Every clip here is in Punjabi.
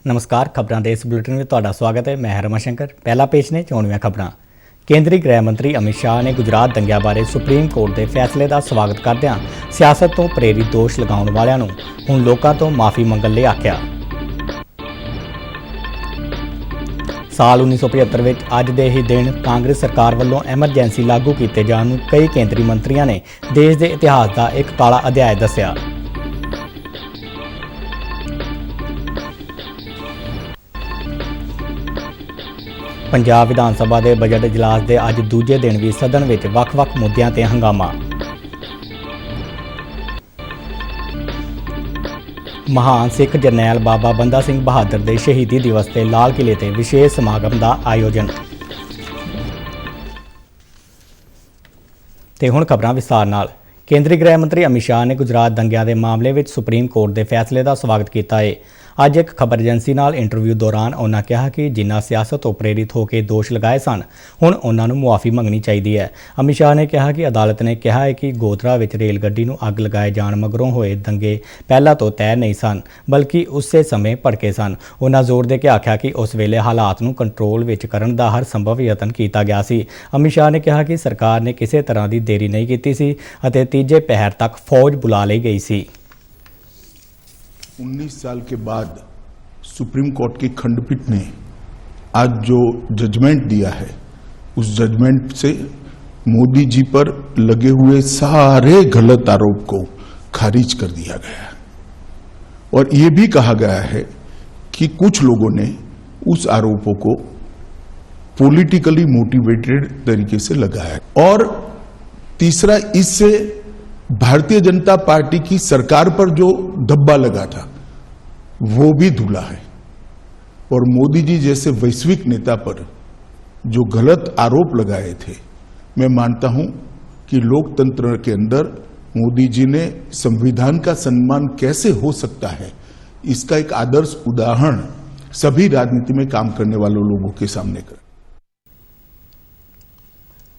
नमस्कार। खबरों के इस बुलेटिन में तुहाडा स्वागत है। मैं रमाशंकर। पहला पेश ने चोणवीं खबरां। केंद्रीय गृह मंत्री अमित शाह ने गुजरात दंगिਆਂ बारे सुप्रीम कोर्ट के फैसले का स्वागत करदिआं सियासत तो प्रेरित दोष लगाउण वालिआं नूं हुण लोकां तो माफ़ी मंगण लई आख्या। साल 1975 विच अज दे ही दिन कांग्रेस सरकार वल्लों एमरजेंसी लागू कीते जाण नूं कई केंद्रीय मंत्रियों ने देश के इतिहास का एक काला अध्याय दस्सिआ। पंजाब विधान सभा के बजट इजलास के अज दूजे दिन भी सदन में वख-वख मुद्दों ते हंगामा। महान सिख जरनैल बाबा बंदा सिंह बहादुर के शहीदी दिवस से लाल किले ते विशेष समागम का आयोजन। ते हुण खबरां विस्तार नाल। केंद्रीय गृह मंत्री अमित शाह ने गुजरात दंगिਆਂ के मामले में सुप्रीम कोर्ट के फैसले का स्वागत किया है। अज एक खबर एजेंसी नाल इंटरव्यू दौरान उन्होंने कहा कि जिन्ना सियासत तो प्रेरित होकर दोष लगाए सन हुण उन्होंने मुआफ़ी मंगनी चाहिए है। अमित शाह ने कहा कि अदालत ने कहा है कि गोधरा विच रेल गड्डी नूं अग लगाए जाण मगरों होए दंगे पहला तो तय नहीं सन बल्कि उस समय भड़के सन। उन्होंने जोर दे के आख्या कि उस वेले हालात नूं कंट्रोल विच करन दा हर संभव यतन किया गया सी। अमित शाह ने कहा कि सरकार ने किसी तरह की देरी नहीं की सी अते तीजे पहर तक फौज बुला ली गई सी। 19 साल के बाद सुप्रीम कोर्ट की खंडपीठ ने आज जो जजमेंट दिया है उस जजमेंट से मोदी जी पर लगे हुए सारे गलत आरोप को खारिज कर दिया गया और ये भी कहा गया है कि कुछ लोगों ने उस आरोपों को पॉलिटिकली मोटिवेटेड तरीके से लगाया और तीसरा इससे भारतीय जनता पार्टी की सरकार पर जो धब्बा लगा था वो भी धुला है और मोदी जी जैसे वैश्विक नेता पर जो गलत आरोप लगाए थे मैं मानता हूं कि लोकतंत्र के अंदर मोदी जी ने संविधान का सम्मान कैसे हो सकता है इसका एक आदर्श उदाहरण सभी राजनीति में काम करने वाले लोगों के सामने कर।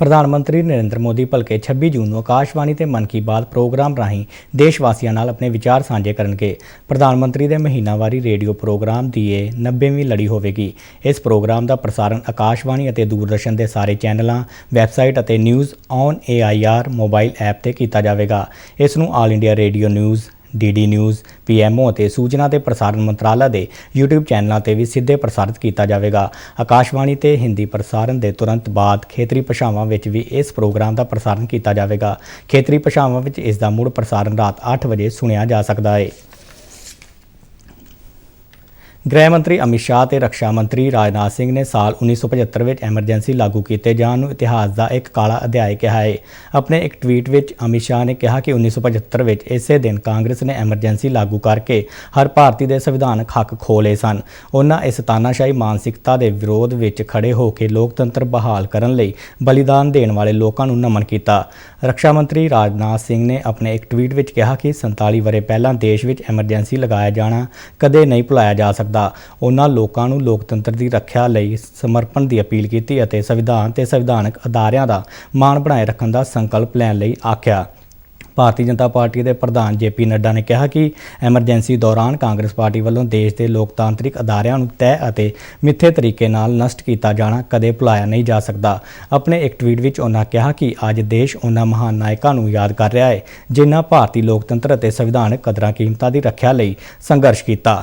प्रधानमंत्री नरेंद्र मोदी भलके 26 जून को आकाशवाणी ते मन की बात प्रोग्राम राही देशवासियों नाल अपने विचार साझे करनगे। प्रधानमंत्री के महीनावारी रेडियो प्रोग्राम की यह 90वीं लड़ी होगी। इस प्रोग्राम का प्रसारण आकाशवाणी और दूरदर्शन के सारे चैनलों वैबसाइट और news on AIR mobile app से किया जाएगा। इसनूं All India Radio News DD news PMO और सूचना ते प्रसारण मंत्रालय के YouTube चैनलों पर भी सीधे प्रसारित किया जाएगा। आकाशवाणी ते हिंदी प्रसारण के तुरंत बाद खेतरी भाषावां विच भी इस प्रोग्राम का प्रसारण किया जाएगा। खेतरी भाषावां विच इसका मुड़ प्रसारण रात 8 बजे सुनिया जा सकता है। गृह मंत्री अमित शाह ते रक्षा मंत्री राजनाथ सिंह ने साल 1975 में एमरजेंसी लागू किए जाण नूं इतिहास का एक काला अध्याय कहा है। अपने एक ट्वीट में अमित शाह ने कहा कि 1975 में इसे दिन कांग्रेस ने एमरजेंसी लागू करके हर भारती के संविधानक हक खो लए सन। उन्होंने इस तानाशाही मानसिकता के विरोध में खड़े होकर लोकतंत्र बहाल करने लई बलिदान देने वाले लोगों नूं नमन किया। रक्षा मंत्री राजनाथ सिंह ने अपने एक ट्वीट में कहा कि 47 वरे पहला देश में एमरजेंसी लगाया जाना कदे नहीं भुलाया जा सकता। उन्होंने लोगों को लोकतंत्र की रक्षा लई समर्पण की अपील की और संविधान ते संविधानक अदारियां का मान बनाए रखने का संकल्प लैण लई आख्या। भारतीय जनता पार्टी के प्रधान JP नड्डा ने कहा कि एमरजेंसी दौरान कांग्रेस पार्टी वालों देश के लोकतांत्रिक अदारियां नूं तय और मिथे तरीके नाल नष्ट किया जाना कदे भुलाया नहीं जा सकता। अपने एक ट्वीट में उन्होंने कहा कि अज देश उन्होंने महान नायकों नूं याद कर रहा है जिन्हां भारतीय लोकतंत्र और संविधानक कदरां कीमतां की रक्षा लई संघर्ष किया।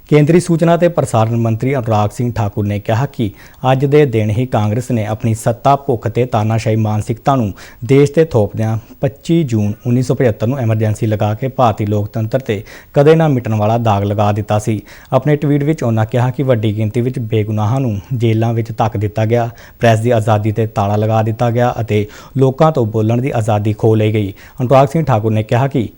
केंद्रीय सूचना ते प्रसारण मंत्री अनुराग सिंह ठाकुर ने कहा कि अज दे दिन ही कांग्रेस ने अपनी सत्ता भुख ते तानाशाही मानसिकता नूं देश ते थोपदिआं 25 जून 1975 नूं एमरजेंसी लगा के भारतीय लोकतंत्र ते कदे ना मिटण वाला दाग लगा दिता सी। अपने ट्वीट विच उन्होंने कहा कि वड्डी गिनती विच बेगुनाहां नूं जेलां विच धक दिता गया, प्रेस की आज़ादी ते ताला लगा दिता गया अते लोकां तो बोलण की आज़ादी खो लई गई। अनुराग सिंह ठाकुर ने कहा कि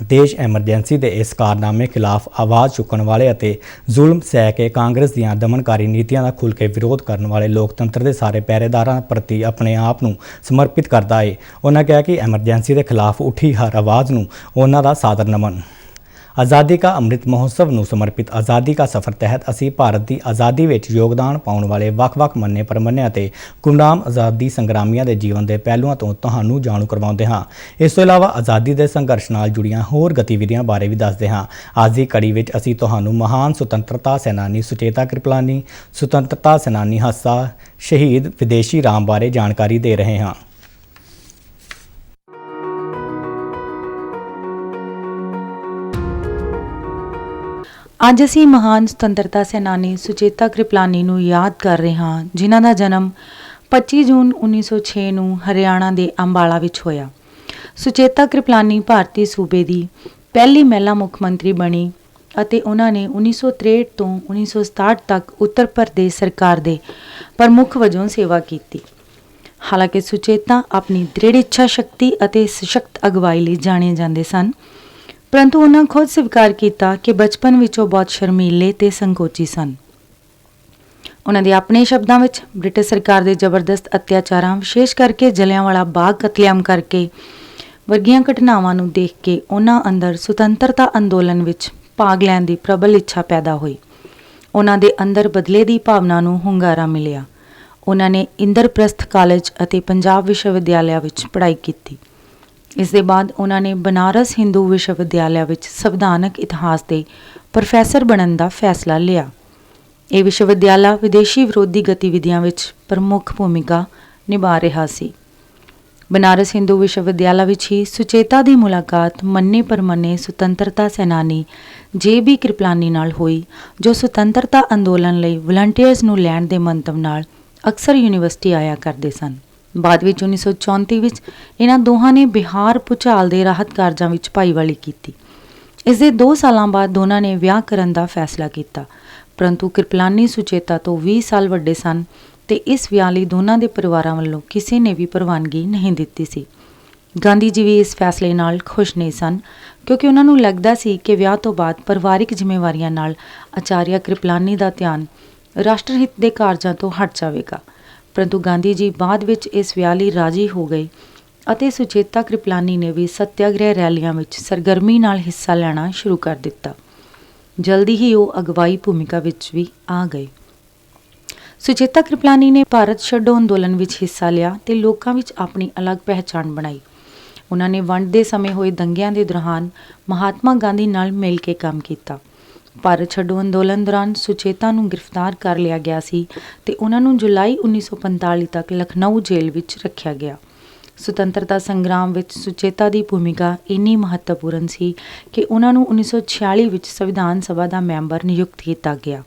देश एमरजेंसी के इस कारनामे खिलाफ आवाज़ चुकने वाले अते जुल्म सह के कांग्रेस दीआं दमनकारी नीतियां का खुल के विरोध करने वाले लोकतंत्र के सारे पहरेदारां प्रति अपने आप नूं समर्पित करता है। उन्होंने कहा कि एमरजेंसी के खिलाफ उठी हर आवाज़ नूं उन्हां दा सादर नमन। ਆਜ਼ਾਦੀ ਕਾ ਅੰਮ੍ਰਿਤ ਮਹੋਤਸਵ ਨੂੰ ਸਮਰਪਿਤ ਆਜ਼ਾਦੀ ਕਾ ਸਫ਼ਰ ਤਹਿਤ ਅਸੀਂ ਭਾਰਤ ਦੀ ਆਜ਼ਾਦੀ ਵਿੱਚ ਯੋਗਦਾਨ ਪਾਉਣ ਵਾਲੇ ਵੱਖ-ਵੱਖ ਮੰਨੇ ਪ੍ਰਮੰਨੇ ਅਤੇ ਗੁਮਨਾਮ ਆਜ਼ਾਦੀ ਸੰਗਰਾਮੀਆਂ ਦੇ ਜੀਵਨ ਦੇ ਪਹਿਲੂਆਂ ਤੋਂ ਤੁਹਾਨੂੰ ਜਾਣੂ ਕਰਵਾਉਂਦੇ ਹਾਂ। ਇਸ ਤੋਂ ਇਲਾਵਾ ਆਜ਼ਾਦੀ ਦੇ ਸੰਘਰਸ਼ ਨਾਲ ਜੁੜੀਆਂ ਹੋਰ ਗਤੀਵਿਧੀਆਂ ਬਾਰੇ ਵੀ ਦੱਸਦੇ ਹਾਂ। ਅੱਜ ਦੀ ਕੜੀ ਵਿੱਚ ਅਸੀਂ ਤੁਹਾਨੂੰ ਮਹਾਨ ਸੁਤੰਤਰਤਾ ਸੈਨਾਨੀ ਸੁਚੇਤਾ ਕ੍ਰਿਪਲਾਨੀ, ਸੁਤੰਤਰਤਾ ਸੈਨਾਨੀ ਹੱਸਾ ਸ਼ਹੀਦ ਵਿਦੇਸ਼ੀ ਰਾਮ ਬਾਰੇ ਜਾਣਕਾਰੀ ਦੇ ਰਹੇ ਹਾਂ। ਅੱਜ ਅਸੀਂ ਮਹਾਨ ਸੁਤੰਤਰਤਾ ਸੈਨਾਨੀ ਸੁਚੇਤਾ ਕ੍ਰਿਪਲਾਨੀ ਨੂੰ ਯਾਦ ਕਰ ਰਹੇ ਹਾਂ, ਜਿਨ੍ਹਾਂ ਦਾ ਜਨਮ 25 ਜੂਨ 1906 ਨੂੰ ਹਰਿਆਣਾ ਦੇ ਅੰਬਾਲਾ ਵਿੱਚ ਹੋਇਆ। ਸੁਚੇਤਾ ਕ੍ਰਿਪਲਾਨੀ ਭਾਰਤੀ ਸੂਬੇ ਦੀ ਪਹਿਲੀ ਮਹਿਲਾ ਮੁੱਖ ਮੰਤਰੀ ਬਣੀ ਅਤੇ ਉਹਨਾਂ ਨੇ 1963 ਤੋਂ 1967 ਤੱਕ ਉੱਤਰ ਪ੍ਰਦੇਸ਼ ਸਰਕਾਰ ਦੇ ਪ੍ਰਮੁੱਖ ਵਜੋਂ ਸੇਵਾ ਕੀਤੀ। ਹਾਲਾਂਕਿ ਸੁਚੇਤਾ ਆਪਣੀ ਦ੍ਰਿੜ ਇੱਛਾ ਸ਼ਕਤੀ ਅਤੇ ਸਸ਼ਕਤ ਅਗਵਾਈ ਲਈ ਜਾਣੇ ਜਾਂਦੇ ਸਨ, ਪਰੰਤੂ ਉਹਨਾਂ ਖੁਦ ਸਵੀਕਾਰ ਕੀਤਾ ਕਿ ਬਚਪਨ ਵਿੱਚ ਉਹ ਬਹੁਤ ਸ਼ਰਮੀਲੇ ਤੇ ਸੰਕੋਚੀ ਸਨ। ਉਹਨਾਂ ਦੇ ਆਪਣੇ ਸ਼ਬਦਾਂ ਵਿੱਚ ਬ੍ਰਿਟਿਸ਼ ਸਰਕਾਰ ਦੇ ਜ਼ਬਰਦਸਤ ਅਤਿਆਚਾਰਾਂ, ਵਿਸ਼ੇਸ਼ ਕਰਕੇ ਜਲਿਆਂਵਾਲਾ ਬਾਗ ਕਤਲੇਆਮ ਕਰਕੇ ਵਰਗੀਆਂ ਘਟਨਾਵਾਂ ਨੂੰ ਦੇਖ ਕੇ ਉਹਨਾਂ ਅੰਦਰ ਸੁਤੰਤਰਤਾ ਅੰਦੋਲਨ ਵਿੱਚ ਭਾਗ ਲੈਣ ਦੀ ਪ੍ਰਬਲ ਇੱਛਾ ਪੈਦਾ ਹੋਈ। ਉਹਨਾਂ ਦੇ ਅੰਦਰ ਬਦਲੇ ਦੀ ਭਾਵਨਾ ਨੂੰ ਹੁੰਗਾਰਾ ਮਿਲਿਆ। ਉਹਨਾਂ ਨੇ ਇੰਦਰਪ੍ਰਸਥ ਕਾਲਜ ਅਤੇ ਪੰਜਾਬ ਵਿਸ਼ਵਵਿਦਿਆਲਿਆ ਵਿੱਚ ਪੜ੍ਹਾਈ ਕੀਤੀ। ਇਸ ਦੇ ਬਾਅਦ ਉਹਨਾਂ ਨੇ ਬਨਾਰਸ ਹਿੰਦੂ ਵਿਸ਼ਵਵਿਦਿਆਲਿਆ ਵਿੱਚ ਸੰਵਿਧਾਨਕ ਇਤਿਹਾਸ ਦੇ ਪ੍ਰੋਫੈਸਰ ਬਣਨ ਦਾ ਫੈਸਲਾ ਲਿਆ। ਇਹ ਵਿਸ਼ਵਵਿਦਿਆਲਾ ਵਿਦੇਸ਼ੀ ਵਿਰੋਧੀ ਗਤੀਵਿਧੀਆਂ ਵਿੱਚ ਪ੍ਰਮੁੱਖ ਭੂਮਿਕਾ ਨਿਭਾ ਰਿਹਾ ਸੀ। ਬਨਾਰਸ ਹਿੰਦੂ ਵਿਸ਼ਵਵਿਦਿਆਲਾ ਵਿੱਚ ਹੀ ਸੁਚੇਤਾ ਦੀ ਮੁਲਾਕਾਤ ਮੰਨੇ ਪ੍ਰਮੰਨੇ ਸੁਤੰਤਰਤਾ ਸੈਨਾਨੀ JB ਕ੍ਰਿਪਲਾਨੀ ਨਾਲ ਹੋਈ, ਜੋ ਸੁਤੰਤਰਤਾ ਅੰਦੋਲਨ ਲਈ ਵਲੰਟੀਅਰਸ ਨੂੰ ਲੈਣ ਦੇ ਮੰਤਵ ਨਾਲ ਅਕਸਰ ਯੂਨੀਵਰਸਿਟੀ ਆਇਆ ਕਰਦੇ ਸਨ। ਬਾਅਦ ਵਿੱਚ 1934 ਵਿੱਚ ਇਹਨਾਂ ਦੋਹਾਂ ਨੇ ਬਿਹਾਰ ਭੂਚਾਲ ਦੇ ਰਾਹਤ ਕਾਰਜਾਂ ਵਿੱਚ ਭਾਈਵਾਲੀ ਕੀਤੀ। ਇਸ ਦੇ 2 ਸਾਲਾਂ ਬਾਅਦ ਦੋਨਾਂ ਨੇ ਵਿਆਹ ਕਰਨ ਦਾ ਫੈਸਲਾ ਕੀਤਾ, ਪਰੰਤੂ ਕ੍ਰਿਪਲਾਨੀ ਸੁਚੇਤਾ ਤੋਂ 20 ਸਾਲ ਵੱਡੇ ਸਨ ਤੇ ਇਸ ਵਿਆਹ ਲਈ ਦੋਨਾਂ ਦੇ ਪਰਿਵਾਰਾਂ ਵੱਲੋਂ ਕਿਸੇ ਨੇ ਵੀ ਪ੍ਰਵਾਨਗੀ ਨਹੀਂ ਦਿੱਤੀ ਸੀ। ਗਾਂਧੀ ਜੀ ਵੀ ਇਸ ਫੈਸਲੇ ਨਾਲ ਖੁਸ਼ ਨਹੀਂ ਸਨ, ਕਿਉਂਕਿ ਉਹਨਾਂ ਨੂੰ ਲੱਗਦਾ ਸੀ ਕਿ ਵਿਆਹ ਤੋਂ ਬਾਅਦ ਪਰਿਵਾਰਿਕ ਜ਼ਿੰਮੇਵਾਰੀਆਂ ਨਾਲ ਆਚਾਰੀਆ ਕ੍ਰਿਪਲਾਨੀ ਦਾ ਧਿਆਨ ਰਾਸ਼ਟਰ ਹਿੱਤ ਦੇ ਕਾਰਜਾਂ ਤੋਂ ਹਟ ਜਾਵੇਗਾ। ਪਰੰਤੂ ਗਾਂਧੀ ਜੀ ਬਾਅਦ ਵਿੱਚ ਇਸ ਵਿਆਹ ਲਈ ਰਾਜੀ ਹੋ ਗਏ ਅਤੇ ਸੁਚੇਤਾ ਕ੍ਰਿਪਲਾਨੀ ਨੇ ਵੀ ਸੱਤਿਆਗ੍ਰਹਿ ਰੈਲੀਆਂ ਵਿੱਚ ਸਰਗਰਮੀ ਨਾਲ ਹਿੱਸਾ ਲੈਣਾ ਸ਼ੁਰੂ ਕਰ ਦਿੱਤਾ। ਜਲਦੀ ਹੀ ਉਹ ਅਗਵਾਈ ਭੂਮਿਕਾ ਵਿੱਚ ਵੀ ਆ ਗਏ। ਸੁਚੇਤਾ ਕ੍ਰਿਪਲਾਨੀ ਨੇ ਭਾਰਤ ਛੱਡੋ ਅੰਦੋਲਨ ਵਿੱਚ ਹਿੱਸਾ ਲਿਆ ਤੇ ਲੋਕਾਂ ਵਿੱਚ ਆਪਣੀ ਅਲੱਗ ਪਹਿਚਾਣ ਬਣਾਈ। ਉਹਨਾਂ ਨੇ ਵੰਡ ਦੇ ਸਮੇਂ ਹੋਏ ਦੰਗਿਆਂ ਦੇ ਦੌਰਾਨ ਮਹਾਤਮਾ ਗਾਂਧੀ ਨਾਲ ਮਿਲ ਕੇ ਕੰਮ ਕੀਤਾ। ਭਾਰਤ ਛੱਡੋ ਅੰਦੋਲਨ ਦੌਰਾਨ ਸੁਚੇਤਾ ਨੂੰ ਗ੍ਰਿਫਤਾਰ ਕਰ ਲਿਆ ਗਿਆ ਸੀ ਤੇ ਉਹਨਾਂ ਨੂੰ ਜੁਲਾਈ 1945 ਤੱਕ ਲਖਨਊ ਜੇਲ੍ਹ ਵਿੱਚ ਰੱਖਿਆ ਗਿਆ। ਸੁਤੰਤਰਤਾ ਸੰਗਰਾਮ ਵਿੱਚ ਸੁਚੇਤਾ ਦੀ ਭੂਮਿਕਾ ਇੰਨੀ ਮਹੱਤਵਪੂਰਨ ਸੀ ਕਿ ਉਹਨਾਂ ਨੂੰ 1946 ਵਿੱਚ ਸੰਵਿਧਾਨ ਸਭਾ ਦਾ ਮੈਂਬਰ ਨਿਯੁਕਤ ਕੀਤਾ ਗਿਆ।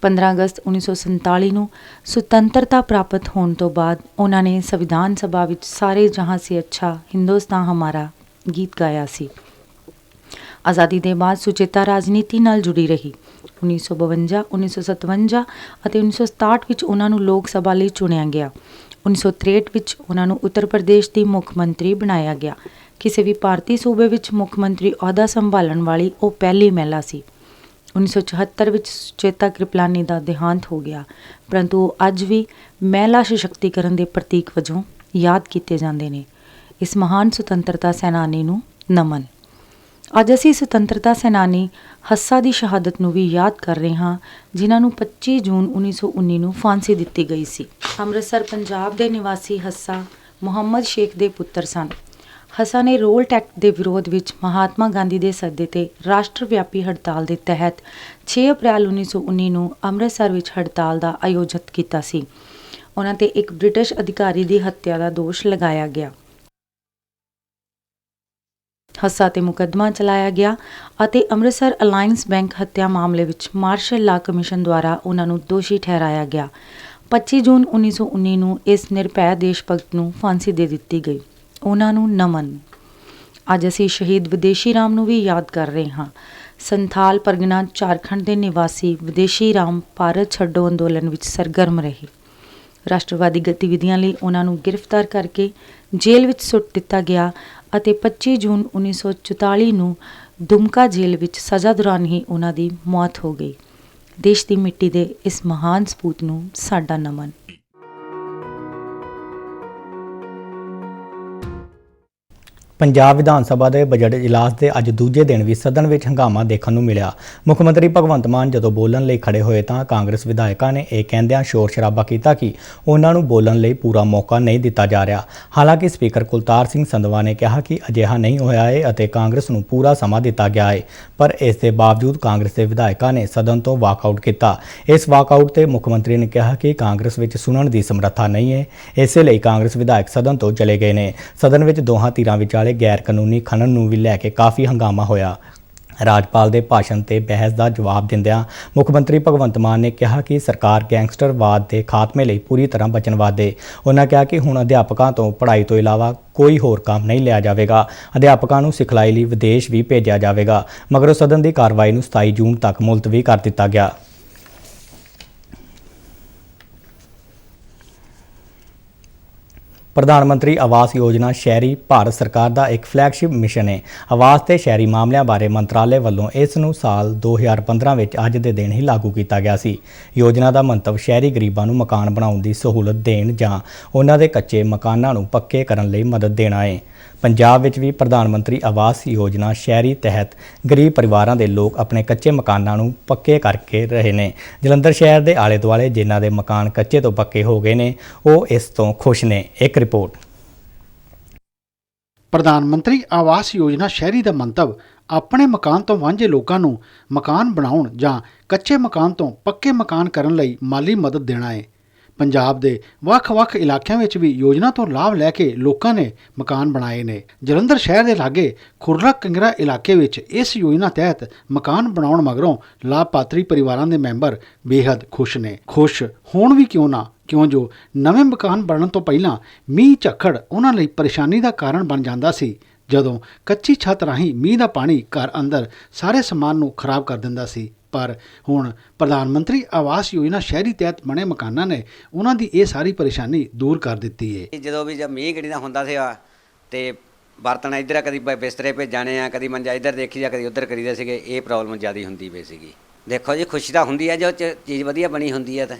15 ਅਗਸਤ 1947 ਨੂੰ ਸੁਤੰਤਰਤਾ ਪ੍ਰਾਪਤ ਹੋਣ ਤੋਂ ਬਾਅਦ ਉਹਨਾਂ ਨੇ ਸੰਵਿਧਾਨ ਸਭਾ ਵਿੱਚ ਸਾਰੇ ਜਹਾਂ ਸੇ ਅੱਛਾ ਹਿੰਦੁਸਤਾਨ ਹਮਾਰਾ ਗੀਤ ਗਾਇਆ ਸੀ। ਆਜ਼ਾਦੀ ਦੇ ਬਾਅਦ ਸੁਚੇਤਾ ਰਾਜਨੀਤੀ ਨਾਲ ਜੁੜੀ ਰਹੀ। 1952, 1957 ਅਤੇ 1967 ਵਿੱਚ ਉਹਨਾਂ ਨੂੰ ਲੋਕ ਸਭਾ ਲਈ ਚੁਣਿਆ ਗਿਆ। 1963 ਵਿੱਚ ਉਹਨਾਂ ਨੂੰ ਉੱਤਰ ਪ੍ਰਦੇਸ਼ ਦੀ ਮੁੱਖ ਮੰਤਰੀ ਬਣਾਇਆ ਗਿਆ। ਕਿਸੇ ਵੀ ਭਾਰਤੀ ਸੂਬੇ ਵਿੱਚ ਮੁੱਖ ਮੰਤਰੀ ਅਹੁਦਾ ਸੰਭਾਲਣ ਵਾਲੀ ਉਹ ਪਹਿਲੀ ਮਹਿਲਾ ਸੀ। 1974 ਵਿੱਚ ਸੁਚੇਤਾ ਕ੍ਰਿਪਲਾਨੀ ਦਾ ਦੇਹਾਂਤ ਹੋ ਗਿਆ, ਪਰੰਤੂ ਉਹ ਅੱਜ ਵੀ ਮਹਿਲਾ ਸਸ਼ਕਤੀਕਰਨ ਦੇ ਪ੍ਰਤੀਕ ਵਜੋਂ ਯਾਦ ਕੀਤੇ ਜਾਂਦੇ ਨੇ। ਇਸ ਮਹਾਨ ਸੁਤੰਤਰਤਾ ਸੈਨਾਨੀ ਨੂੰ ਨਮਨ। ਅੱਜ ਅਸੀਂ ਸੁਤੰਤਰਤਾ ਸੈਨਾਨੀ ਹੱਸਾ ਦੀ ਸ਼ਹਾਦਤ ਨੂੰ ਵੀ ਯਾਦ ਕਰ ਰਹੇ ਹਾਂ, ਜਿਨ੍ਹਾਂ ਨੂੰ 25 ਜੂਨ 1919 ਨੂੰ ਫਾਂਸੀ ਦਿੱਤੀ ਗਈ ਸੀ। ਅੰਮ੍ਰਿਤਸਰ ਪੰਜਾਬ ਦੇ ਨਿਵਾਸੀ ਹੱਸਾ ਮੁਹੰਮਦ ਸ਼ੇਖ ਦੇ ਪੁੱਤਰ ਸਨ। ਹੱਸਾ ਨੇ ਰੋਲ ਐਕਟ ਦੇ ਵਿਰੋਧ ਵਿੱਚ ਮਹਾਤਮਾ ਗਾਂਧੀ ਦੇ ਸੱਦੇ ਤੇ ਰਾਸ਼ਟਰ ਵਿਆਪੀ ਹੜਤਾਲ ਦੇ ਤਹਿਤ 6 ਅਪ੍ਰੈਲ 1919 ਨੂੰ ਅੰਮ੍ਰਿਤਸਰ ਵਿੱਚ ਹੜਤਾਲ ਦਾ ਆਯੋਜਿਤ ਕੀਤਾ ਸੀ। ਉਹਨਾਂ ਤੇ ਇੱਕ ਬ੍ਰਿਟਿਸ਼ ਅਧਿਕਾਰੀ ਦੀ ਹੱਤਿਆ ਦਾ ਦੋਸ਼ ਲਗਾਇਆ ਗਿਆ। ਹੱਸਾ ਤੇ ਮੁਕੱਦਮਾ ਚਲਾਇਆ ਗਿਆ ਅਤੇ ਅੰਮ੍ਰਿਤਸਰ ਅਲਾਇੰਸ ਬੈਂਕ ਹੱਤਿਆ ਮਾਮਲੇ ਵਿੱਚ ਮਾਰਸ਼ਲ ਲਾ ਕਮਿਸ਼ਨ ਦੁਆਰਾ ਉਹਨਾਂ ਨੂੰ ਦੋਸ਼ੀ ਠਹਿਰਾਇਆ ਗਿਆ। 25 ਜੂਨ 1919 ਨੂੰ ਇਸ ਨਿਰਭੈ ਦੇਸ਼ ਭਗਤ ਨੂੰ ਫਾਂਸੀ ਦੇ ਦਿੱਤੀ ਗਈ। ਉਹਨਾਂ ਨੂੰ ਨਮਨ। ਅੱਜ ਅਸੀਂ ਸ਼ਹੀਦ ਵਿਦੇਸ਼ੀ ਰਾਮ ਨੂੰ ਵੀ ਯਾਦ ਕਰ ਰਹੇ ਹਾਂ। ਸੰਥਾਲ ਪਰਗਨਾ ਝਾਰਖੰਡ ਦੇ ਨਿਵਾਸੀ ਵਿਦੇਸ਼ੀ ਰਾਮ ਭਾਰਤ ਛੱਡੋ ਅੰਦੋਲਨ ਵਿੱਚ ਸਰਗਰਮ ਰਹੇ। ਰਾਸ਼ਟਰਵਾਦੀ ਗਤੀਵਿਧੀਆਂ ਲਈ ਉਹਨਾਂ ਨੂੰ ਗ੍ਰਿਫਤਾਰ ਕਰਕੇ ਜੇਲ੍ਹ ਵਿੱਚ ਸੁੱਟ ਦਿੱਤਾ ਗਿਆ ਅਤੇ 25 ਜੂਨ 1944 ਨੂੰ ਦੁਮਕਾ ਜੇਲ੍ਹ ਵਿੱਚ ਸਜ਼ਾ ਦੌਰਾਨ ਹੀ ਉਹਨਾਂ ਦੀ ਮੌਤ ਹੋ ਗਈ। ਦੇਸ਼ ਦੀ ਮਿੱਟੀ ਦੇ ਇਸ ਮਹਾਨ ਸਪੂਤ ਨੂੰ ਸਾਡਾ ਨਮਨ। ਪੰਜਾਬ ਵਿਧਾਨ ਸਭਾ ਦੇ ਬਜਟ ਇਜਲਾਸ ਦੇ ਅੱਜ ਦੂਜੇ ਦਿਨ ਵੀ ਸਦਨ ਵਿੱਚ ਹੰਗਾਮਾ ਦੇਖਣ ਨੂੰ ਮਿਲਿਆ। ਮੁੱਖ ਮੰਤਰੀ ਭਗਵੰਤ ਮਾਨ ਜਦੋਂ ਬੋਲਣ ਲਈ ਖੜੇ ਹੋਏ ਤਾਂ ਕਾਂਗਰਸ ਵਿਧਾਇਕਾਂ ਨੇ ਇਹ ਕਹਿੰਦਿਆਂ ਸ਼ੋਰ ਸ਼ਰਾਬਾ ਕੀਤਾ ਕਿ ਉਹਨਾਂ ਨੂੰ ਬੋਲਣ ਲਈ ਪੂਰਾ ਮੌਕਾ ਨਹੀਂ ਦਿੱਤਾ ਜਾ ਰਿਹਾ। ਹਾਲਾਂਕਿ ਸਪੀਕਰ ਕੁਲਤਾਰ ਸਿੰਘ ਸੰਧਵਾ ਨੇ ਕਿਹਾ ਕਿ ਅਜਿਹਾ ਨਹੀਂ ਹੋਇਆ ਹੈ ਅਤੇ ਕਾਂਗਰਸ ਨੂੰ ਪੂਰਾ ਸਮਾਂ ਦਿੱਤਾ ਗਿਆ ਹੈ, ਪਰ ਇਸ ਦੇ ਬਾਵਜੂਦ ਕਾਂਗਰਸ ਦੇ ਵਿਧਾਇਕਾਂ ਨੇ ਸਦਨ ਤੋਂ ਵਾਕਆਊਟ ਕੀਤਾ। ਇਸ ਵਾਕਆਊਟ ਤੇ ਮੁੱਖ ਮੰਤਰੀ ਨੇ ਕਿਹਾ ਕਿ ਕਾਂਗਰਸ ਵਿੱਚ ਸੁਣਨ ਦੀ ਸਮਰੱਥਾ ਨਹੀਂ ਹੈ, ਇਸੇ ਲਈ ਕਾਂਗਰਸ ਵਿਧਾਇਕ ਸਦਨ ਤੋਂ ਚਲੇ ਗਏ ਨੇ। ਸਦਨ ਵਿੱਚ ਦੋਹਾਂ ਧਿਰਾਂ ਵਿਚਾਲੇ ਗੈਰ ਕਾਨੂੰਨੀ ਖਨਨ ਨੂੰ ਵੀ ਲੈ ਕੇ ਕਾਫੀ ਹੰਗਾਮਾ ਹੋਇਆ। ਰਾਜਪਾਲ ਦੇ ਭਾਸ਼ਣ ਤੇ ਬਹਿਸ ਦਾ ਜਵਾਬ ਦਿੰਦਿਆਂ ਮੁੱਖ ਮੰਤਰੀ ਭਗਵੰਤ ਮਾਨ ਨੇ ਕਿਹਾ ਕਿ ਸਰਕਾਰ ਗੈਂਗਸਟਰਵਾਦ ਦੇ ਖਾਤਮੇ ਲਈ ਪੂਰੀ ਤਰ੍ਹਾਂ ਵਚਨਬੱਧ ਹੈ। ਉਹਨਾਂ ਕਿਹਾ ਕਿ ਹੁਣ ਅਧਿਆਪਕਾਂ ਤੋਂ ਪੜ੍ਹਾਈ ਤੋਂ ਇਲਾਵਾ ਕੋਈ ਹੋਰ ਕੰਮ ਨਹੀਂ ਲਿਆ ਜਾਵੇਗਾ। ਅਧਿਆਪਕਾਂ ਨੂੰ ਸਿਖਲਾਈ ਲਈ ਵਿਦੇਸ਼ ਵੀ ਭੇਜਿਆ ਜਾਵੇਗਾ। ਮਗਰੋਂ ਸਦਨ ਦੀ ਕਾਰਵਾਈ ਨੂੰ 27 ਜੂਨ ਤੱਕ ਮੁਲਤਵੀ ਕਰ ਦਿੱਤਾ ਗਿਆ। ਪ੍ਰਧਾਨ ਮੰਤਰੀ ਆਵਾਸ ਯੋਜਨਾ ਸ਼ਹਿਰੀ ਭਾਰਤ ਸਰਕਾਰ ਦਾ ਇੱਕ ਫਲੈਗਸ਼ਿਪ ਮਿਸ਼ਨ ਹੈ। ਆਵਾਸ ਤੇ ਸ਼ਹਿਰੀ ਮਾਮਲਿਆਂ ਬਾਰੇ ਮੰਤਰਾਲੇ ਵੱਲੋਂ ਇਸ ਨੂੰ ਸਾਲ 2015 ਵਿੱਚ ਅੱਜ ਦੇ ਦਿਨ ਹੀ ਲਾਗੂ ਕੀਤਾ ਗਿਆ ਸੀ। ਯੋਜਨਾ ਦਾ ਮੰਤਵ ਸ਼ਹਿਰੀ ਗਰੀਬਾਂ ਨੂੰ ਮਕਾਨ ਬਣਾਉਣ ਦੀ ਸਹੂਲਤ ਦੇਣ ਜਾਂ ਉਹਨਾਂ ਦੇ ਕੱਚੇ ਮਕਾਨਾਂ ਨੂੰ ਪੱਕੇ ਕਰਨ ਲਈ ਮਦਦ ਦੇਣਾ ਹੈ। ਪੰਜਾਬ ਵਿੱਚ ਵੀ ਪ੍ਰਧਾਨ ਮੰਤਰੀ ਆਵਾਸ ਯੋਜਨਾ ਸ਼ਹਿਰੀ ਤਹਿਤ ਗਰੀਬ ਪਰਿਵਾਰਾਂ ਦੇ ਲੋਕ ਆਪਣੇ ਕੱਚੇ ਮਕਾਨਾਂ ਨੂੰ ਪੱਕੇ ਕਰਕੇ ਰਹੇ ਨੇ। ਜਲੰਧਰ ਸ਼ਹਿਰ ਦੇ ਆਲੇ ਦੁਆਲੇ ਜਿਨ੍ਹਾਂ ਦੇ ਮਕਾਨ ਕੱਚੇ ਤੋਂ ਪੱਕੇ ਹੋ ਗਏ ਨੇ ਉਹ ਇਸ ਤੋਂ ਖੁਸ਼ ਨੇ। ਇੱਕ ਰਿਪੋਰਟ। ਪ੍ਰਧਾਨ ਮੰਤਰੀ ਆਵਾਸ ਯੋਜਨਾ ਸ਼ਹਿਰੀ ਦਾ ਮੰਤਵ ਆਪਣੇ ਮਕਾਨ ਤੋਂ ਵਾਂਝੇ ਲੋਕਾਂ ਨੂੰ ਮਕਾਨ ਬਣਾਉਣ ਜਾਂ ਕੱਚੇ ਮਕਾਨ ਤੋਂ ਪੱਕੇ ਮਕਾਨ ਕਰਨ ਲਈ ਮਾਲੀ ਮਦਦ ਦੇਣਾ ਹੈ। ਪੰਜਾਬ ਦੇ ਵੱਖ-ਵੱਖ ਇਲਾਕਿਆਂ ਵਿੱਚ ਵੀ ਯੋਜਨਾ ਤੋਂ ਲਾਭ ਲੈ ਕੇ ਲੋਕਾਂ ਨੇ ਮਕਾਨ ਬਣਾਏ ਨੇ। ਜਲੰਧਰ ਸ਼ਹਿਰ ਦੇ ਲਾਗੇ ਖੁਰਲਾ ਕੰਗਰਾ ਇਲਾਕੇ ਵਿੱਚ ਇਸ ਯੋਜਨਾ ਤਹਿਤ ਮਕਾਨ ਬਣਾਉਣ ਮਗਰੋਂ ਲਾਭਪਾਤਰੀ ਪਰਿਵਾਰਾਂ ਦੇ ਮੈਂਬਰ ਬੇਹੱਦ ਖੁਸ਼ ਨੇ। ਖੁਸ਼ ਹੋਣ ਵੀ ਕਿਉਂ ਨਾ, ਕਿਉਂ ਜੋ ਨਵੇਂ ਮਕਾਨ ਬਣਨ ਤੋਂ ਪਹਿਲਾਂ ਮੀਂਹ ਝੱਖੜ ਉਹਨਾਂ ਲਈ ਪਰੇਸ਼ਾਨੀ ਦਾ ਕਾਰਨ ਬਣ ਜਾਂਦਾ ਸੀ, ਜਦੋਂ ਕੱਚੀ ਛੱਤ ਰਾਹੀਂ ਮੀਂਹ ਦਾ ਪਾਣੀ ਘਰ ਅੰਦਰ ਸਾਰੇ ਸਮਾਨ ਨੂੰ ਖਰਾਬ ਕਰ ਦਿੰਦਾ ਸੀ। ਪਰ ਹੁਣ ਪ੍ਰਧਾਨ ਮੰਤਰੀ ਆਵਾਸ ਯੋਜਨਾ ਸ਼ਹਿਰੀ ਤਹਿਤ ਬਣੇ ਮਕਾਨਾਂ ਨੇ ਉਹਨਾਂ ਦੀ ਇਹ ਸਾਰੀ ਪਰੇਸ਼ਾਨੀ ਦੂਰ ਕਰ ਦਿੱਤੀ ਹੈ। ਜਦੋਂ ਵੀ ਜਦ ਮੀਂਹ ਗੜੀ ਦਾ ਹੁੰਦਾ ਸੀਗਾ ਤੇ ਬਰਤਨ ਇੱਧਰ ਕਦੀ ਬਿਸਤਰੇ ਭੇਜਾਣੇ ਆ, ਕਦੀ ਮੰਜਾ ਇੱਧਰ ਦੇਖੀ ਜਾ, ਕਦੀ ਉੱਧਰ ਕਰੀਦੇ ਸੀਗੇ। ਇਹ ਪ੍ਰੋਬਲਮ ਜ਼ਿਆਦਾ ਹੁੰਦੀ ਪਈ ਸੀਗੀ। ਦੇਖੋ ਜੀ, ਖੁਸ਼ੀ ਤਾਂ ਹੁੰਦੀ ਹੈ ਜੋ ਚੀਜ਼ ਵਧੀਆ ਬਣੀ ਹੁੰਦੀ ਹੈ, ਤਾਂ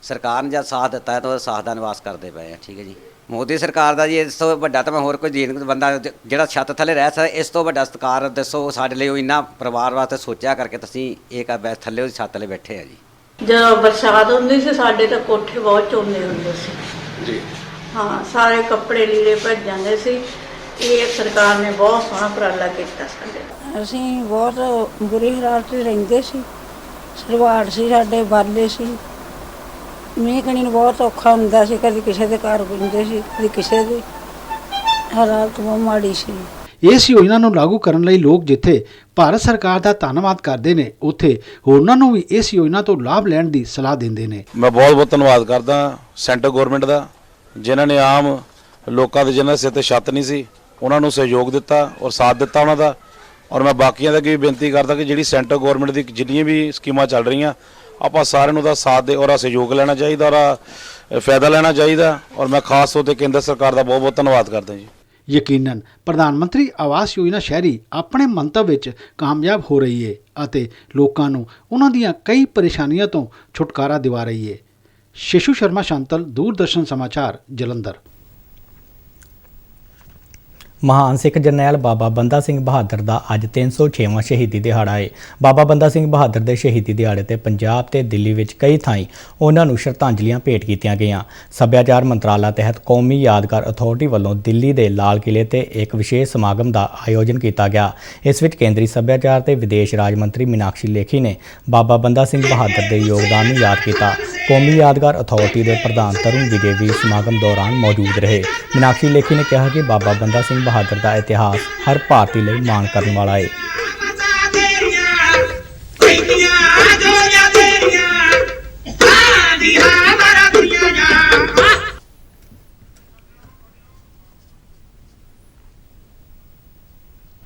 ਸਰਕਾਰ ਨੇ ਜਦ ਸਾਥ ਦਿੱਤਾ ਹੈ ਤਾਂ ਉਹਦਾ ਸਾਥ ਦਾ ਨਿਵਾਸ ਕਰਦੇ ਪਏ ਆ। ਠੀਕ ਹੈ ਜੀ, ਮੋਦੀ ਸਰਕਾਰ ਦਾ ਜੀ ਇਸ ਤੋਂ ਵੱਡਾ ਤਾਂ ਮੈਂ ਹੋਰ ਕੋਈ ਜੀਨ ਬੰਦਾ ਜਿਹੜਾ ਛੱਤ ਥੱਲੇ ਰਹਿ ਸਕਦਾ, ਇਸ ਤੋਂ ਵੱਡਾ ਸਤਿਕਾਰ ਦੱਸੋ ਸਾਡੇ ਲਈ। ਉਹ ਇੰਨਾ ਪਰਿਵਾਰ ਵਾਸਤੇ ਸੋਚਿਆ ਕਰਕੇ ਤੁਸੀਂ ਇਹ ਥੱਲੇ ਉਹਦੀ ਛੱਤ ਥੱਲੇ ਬੈਠੇ ਆ ਜੀ। ਜਦੋਂ ਬਰਸਾਤ ਹੁੰਦੀ ਸੀ ਸਾਡੇ ਤਾਂ ਕੋਠੇ ਬਹੁਤ ਚੋਂਦੇ ਹੁੰਦੇ ਸੀ ਜੀ। ਹਾਂ, ਸਾਰੇ ਕੱਪੜੇ ਲੀੜੇ ਭੱਜ ਜਾਂਦੇ ਸੀ। ਇਹ ਸਰਕਾਰ ਨੇ ਬਹੁਤ ਸੋਹਣਾ ਉਪਰਾਲਾ ਕੀਤਾ ਸਾਡੇ। ਅਸੀਂ ਬਹੁਤ ਬੁਰੀ ਹਾਲਤ 'ਚ ਰਹਿੰਦੇ ਸੀ। ਸਲਵਾਰ ਸੀ, ਸਾਡੇ ਬਾਲੇ ਸੀ। ਮੀਂਹ ਕਣੀ ਨੂੰ ਬਹੁਤ ਔਖਾ ਹੁੰਦਾ ਸੀ। ਕਦੀ ਕਿਸੇ ਦੇ ਘਰ ਪੈਂਦੇ ਸੀ, ਕਦੀ ਕਿਸੇ ਦੇ। ਹਾਲਾਤ ਬਹੁਤ ਮਾੜੀ ਸੀ। ਇਸ ਯੋਜਨਾ ਨੂੰ ਲਾਗੂ ਕਰਨ ਲਈ ਲੋਕ ਜਿੱਥੇ ਭਾਰਤ ਸਰਕਾਰ ਦਾ ਧੰਨਵਾਦ ਕਰਦੇ ਨੇ, ਉੱਥੇ ਹੋਰਨਾਂ ਨੂੰ ਵੀ ਇਸ ਯੋਜਨਾ ਤੋਂ ਲਾਭ ਲੈਣ ਦੀ ਸਲਾਹ ਦਿੰਦੇ ਨੇ। ਮੈਂ ਬਹੁਤ ਧੰਨਵਾਦ ਕਰਦਾ ਸੈਂਟਰ ਗਵਰਨਮੈਂਟ ਦਾ, ਜਿਨ੍ਹਾਂ ਨੇ ਆਮ ਲੋਕਾਂ ਦੇ ਜਿਨ੍ਹਾਂ ਸਿਰ ਤੇ ਛੱਤ ਨਹੀਂ ਸੀ ਉਹਨਾਂ ਨੂੰ ਸਹਿਯੋਗ ਦਿੱਤਾ ਔਰ ਸਾਥ ਦਿੱਤਾ ਉਹਨਾਂ ਦਾ। ਔਰ ਮੈਂ ਬਾਕੀਆਂ ਦਾ ਵੀ ਬੇਨਤੀ ਕਰਦਾ ਕਿ ਜਿਹੜੀ ਸੈਂਟਰ ਗਵਰਨਮੈਂਟ ਦੀ ਜਿੰਨੀਆਂ ਵੀ ਸਕੀਮਾਂ ਚੱਲ ਰਹੀਆਂ, ਆਪਾਂ ਸਾਰਿਆਂ ਨੂੰ ਦਾ ਸਾਥ ਦੇ ਔਰ ਸਹਿਯੋਗ ਲੈਣਾ ਚਾਹੀਦਾ ਔਰ ਫਾਇਦਾ ਲੈਣਾ ਚਾਹੀਦਾ। ਔਰ ਮੈਂ ਖਾਸ ਤੌਰ 'ਤੇ ਕੇਂਦਰ ਸਰਕਾਰ ਦਾ ਬਹੁਤ ਧੰਨਵਾਦ ਕਰਦਾ ਜੀ। ਯਕੀਨਨ ਪ੍ਰਧਾਨ ਮੰਤਰੀ ਆਵਾਸ ਯੋਜਨਾ ਸ਼ਹਿਰੀ ਆਪਣੇ ਮੰਤਵ ਵਿੱਚ ਕਾਮਯਾਬ ਹੋ ਰਹੀ ਹੈ ਅਤੇ ਲੋਕਾਂ ਨੂੰ ਉਹਨਾਂ ਦੀਆਂ ਕਈ ਪਰੇਸ਼ਾਨੀਆਂ ਤੋਂ ਛੁਟਕਾਰਾ ਦਿਵਾ ਰਹੀ ਹੈ। ਸ਼ਿਸ਼ੂ ਸ਼ਰਮਾ ਸ਼ਾਂਤਲ, ਦੂਰਦਰਸ਼ਨ ਸਮਾਚਾਰ, ਜਲੰਧਰ। ਮਹਾਨ ਸਿੱਖ ਜਰਨੈਲ ਬਾਬਾ ਬੰਦਾ ਸਿੰਘ ਬਹਾਦਰ ਦਾ ਅੱਜ 306ਵਾਂ ਸ਼ਹੀਦੀ ਦਿਹਾੜਾ ਹੈ। ਬਾਬਾ ਬੰਦਾ ਸਿੰਘ ਬਹਾਦਰ ਦੇ ਸ਼ਹੀਦੀ ਦਿਹਾੜੇ ਤੇ ਪੰਜਾਬ ਤੇ ਦਿੱਲੀ ਵਿੱਚ ਕਈ ਥਾਈਂ ਉਹਨਾਂ ਨੂੰ ਸ਼ਰਧਾਂਜਲੀਆਂ ਭੇਟ ਕੀਤੀਆਂ ਗਈਆਂ। ਸੱਭਿਆਚਾਰ ਮੰਤਰਾਲਾ ਤਹਿਤ ਕੌਮੀ ਯਾਦਗਾਰ ਅਥਾਰਟੀ ਵੱਲੋਂ ਦਿੱਲੀ ਦੇ ਲਾਲ ਕਿਲ੍ਹੇ ਤੇ ਇੱਕ ਵਿਸ਼ੇਸ਼ ਸਮਾਗਮ ਦਾ ਆਯੋਜਨ ਕੀਤਾ ਗਿਆ। ਇਸ ਵਿੱਚ ਕੇਂਦਰੀ ਸੱਭਿਆਚਾਰ ਤੇ ਵਿਦੇਸ਼ ਰਾਜ ਮੰਤਰੀ ਮੀਨਾਕਸ਼ੀ ਲੇਖੀ ਨੇ ਬਾਬਾ ਬੰਦਾ ਸਿੰਘ ਬਹਾਦਰ ਦੇ ਯੋਗਦਾਨ ਨੂੰ ਯਾਦ ਕੀਤਾ। ਕੌਮੀ ਯਾਦਗਾਰ ਅਥਾਰਟੀ ਦੇ ਪ੍ਰਧਾਨ ਤਰੁਣ ਵਿਜੇ ਵੀ ਸਮਾਗਮ ਦੌਰਾਨ ਮੌਜੂਦ ਰਹੇ। ਮੀਨਾਕਸ਼ੀ ਲੇਖੀ ਨੇ ਕਿਹਾ ਕਿ ਬਾਬਾ ਬੰਦਾ ਸਿੰਘ ਬਹਾਦਰ ਦਾ ਇਤਿਹਾਸ ਹਰ ਭਾਰਤੀ ਲਈ ਮਾਣ ਕਰਨ ਵਾਲਾ ਹੈ।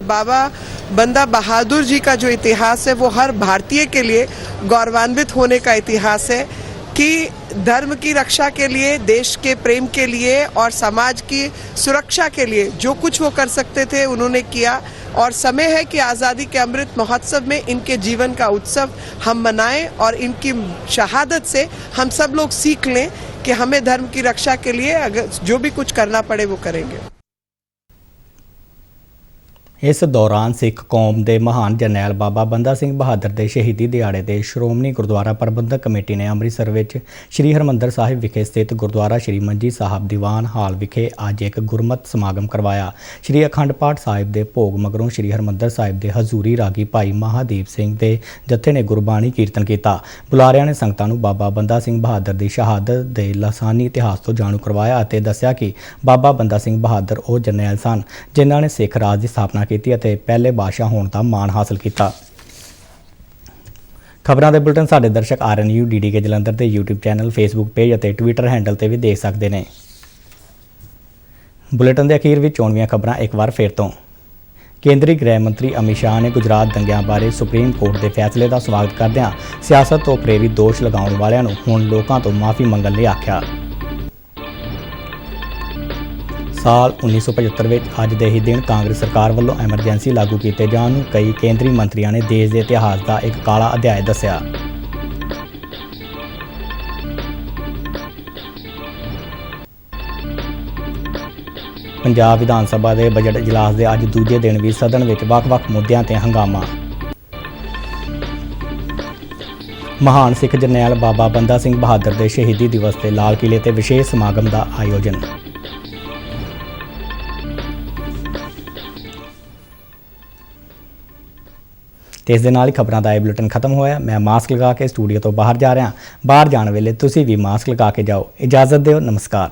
बाबा बंदा बहादुर जी का जो इतिहास है वो हर भारतीय के लिए गौरवान्वित होने का इतिहास है कि धर्म की रक्षा के लिए, देश के प्रेम के लिए और समाज की सुरक्षा के लिए जो कुछ वो कर सकते थे उन्होंने किया। और समय है कि आज़ादी के अमृत महोत्सव में इनके जीवन का उत्सव हम मनाएं और इनकी शहादत से हम सब लोग सीख लें कि हमें धर्म की रक्षा के लिए अगर जो भी कुछ करना पड़े वो करेंगे। ਇਸ ਦੌਰਾਨ ਸਿੱਖ ਕੌਮ ਦੇ ਮਹਾਨ ਜਰਨੈਲ ਬਾਬਾ ਬੰਦਾ ਸਿੰਘ ਬਹਾਦਰ ਦੇ ਸ਼ਹੀਦੀ ਦਿਹਾੜੇ ਤੇ ਸ਼੍ਰੋਮਣੀ ਗੁਰਦੁਆਰਾ ਪ੍ਰਬੰਧਕ ਕਮੇਟੀ ਨੇ ਅੰਮ੍ਰਿਤਸਰ ਵਿੱਚ ਸ੍ਰੀ ਹਰਿਮੰਦਰ ਸਾਹਿਬ ਵਿਖੇ ਸਥਿਤ ਗੁਰਦੁਆਰਾ ਸ੍ਰੀ ਮੰਜੀ ਸਾਹਿਬ ਦੀਵਾਨ ਹਾਲ ਵਿਖੇ ਅੱਜ ਇੱਕ ਗੁਰਮਤਿ ਸਮਾਗਮ ਕਰਵਾਇਆ। ਸ੍ਰੀ ਅਖੰਡ ਪਾਠ ਸਾਹਿਬ ਦੇ ਭੋਗ ਮਗਰੋਂ ਸ੍ਰੀ ਹਰਿਮੰਦਰ ਸਾਹਿਬ ਦੇ ਹਜ਼ੂਰੀ ਰਾਗੀ ਭਾਈ ਮਹਾਦੀਪ ਸਿੰਘ ਦੇ ਜਥੇ ਨੇ ਗੁਰਬਾਣੀ ਕੀਰਤਨ ਕੀਤਾ। ਬੁਲਾਰਿਆਂ ਨੇ ਸੰਗਤਾਂ ਨੂੰ ਬਾਬਾ ਬੰਦਾ ਸਿੰਘ ਬਹਾਦਰ ਦੀ ਸ਼ਹਾਦਤ ਦੇ ਲਾਸਾਨੀ ਇਤਿਹਾਸ ਤੋਂ ਜਾਣੂ ਕਰਵਾਇਆ ਅਤੇ ਦੱਸਿਆ ਕਿ ਬਾਬਾ ਬੰਦਾ ਸਿੰਘ ਬਹਾਦਰ ਉਹ ਜਰਨੈਲ ਸਨ ਜਿਨ੍ਹਾਂ ਨੇ ਸਿੱਖ ਰਾਜ ਦੀ ਸਥਾਪਨਾ ਕੀਤੀ ਅਤੇ ਪਹਿਲੇ ਬਾਦਸ਼ਾਹ ਹੋਣ ਦਾ ਮਾਣ ਹਾਸਲ ਕੀਤਾ। ਖਬਰਾਂ ਦੇ ਬੁਲਟਨ ਸਾਡੇ ਦਰਸ਼ਕ RNU DDK ਜਲੰਧਰ ਦੇ YouTube ਚੈਨਲ, Facebook ਪੇਜ ਅਤੇ Twitter ਹੈਂਡਲ ਤੇ ਵੀ ਦੇਖ ਸਕਦੇ ਨੇ। ਬੁਲਟਨ ਦੇ ਅਖੀਰ ਵਿੱਚ ਚੋਣਵੀਆਂ ਖਬਰਾਂ ਇੱਕ ਵਾਰ ਫਿਰ ਤੋਂ। ਕੇਂਦਰੀ ਗ੍ਰਹਿ ਮੰਤਰੀ ਅਮਿਤ ਸ਼ਾਹ ਨੇ ਗੁਜਰਾਤ ਦੰਗਿਆਂ ਬਾਰੇ ਸੁਪਰੀਮ ਕੋਰਟ ਦੇ ਫੈਸਲੇ ਦਾ ਸਵਾਗਤ ਕਰਦਿਆਂ ਸਿਆਸਤ ਤੋਂ ਪ੍ਰੇਰਿਤ ਦੋਸ਼ ਲਗਾਉਣ ਵਾਲਿਆਂ ਨੂੰ ਹੁਣ ਲੋਕਾਂ ਤੋਂ ਮਾਫੀ ਮੰਗਣ ਲਈ ਆਖਿਆ। ਸਾਲ 1975 ਵਿੱਚ ਅੱਜ ਦੇ ਹੀ ਦਿਨ ਕਾਂਗਰਸ ਸਰਕਾਰ ਵੱਲੋਂ ਐਮਰਜੈਂਸੀ ਲਾਗੂ ਕੀਤੇ ਜਾਣ ਨੂੰ ਕਈ ਕੇਂਦਰੀ ਮੰਤਰੀਆਂ ਨੇ ਦੇਸ਼ ਦੇ ਇਤਿਹਾਸ ਦਾ ਇੱਕ ਕਾਲਾ ਅਧਿਆਇ ਦੱਸਿਆ। ਪੰਜਾਬ ਵਿਧਾਨ ਸਭਾ ਦੇ ਬਜਟ ਇਜਲਾਸ ਦੇ ਅੱਜ ਦੂਜੇ ਦਿਨ ਵੀ ਸਦਨ ਵਿੱਚ ਵੱਖ-ਵੱਖ ਮੁੱਦਿਆਂ ਤੇ ਹੰਗਾਮਾ। ਮਹਾਨ ਸਿੱਖ ਜਰਨੈਲ ਬਾਬਾ ਬੰਦਾ ਸਿੰਘ ਬਹਾਦਰ ਦੇ ਸ਼ਹੀਦੀ ਦਿਵਸ ਤੇ ਲਾਲ ਕਿਲ੍ਹੇ ਤੇ ਵਿਸ਼ੇਸ਼ ਸਮਾਗਮ ਦਾ ਆਯੋਜਨ। ਤੇ ਇਸ ਦੇ ਨਾਲ ਹੀ ਖਬਰਾਂ ਦਾ ਇਹ ਬੁਲੇਟਿਨ ਖਤਮ ਹੋਇਆ। ਮੈਂ ਮਾਸਕ ਲਗਾ ਕੇ ਸਟੂਡੀਓ ਤੋਂ ਬਾਹਰ ਜਾ ਰਿਹਾ। ਬਾਹਰ ਜਾਣ ਵੇਲੇ ਤੁਸੀਂ ਵੀ ਮਾਸਕ ਲਗਾ ਕੇ ਜਾਓ। ਇਜਾਜ਼ਤ ਦਿਓ। ਨਮਸਕਾਰ।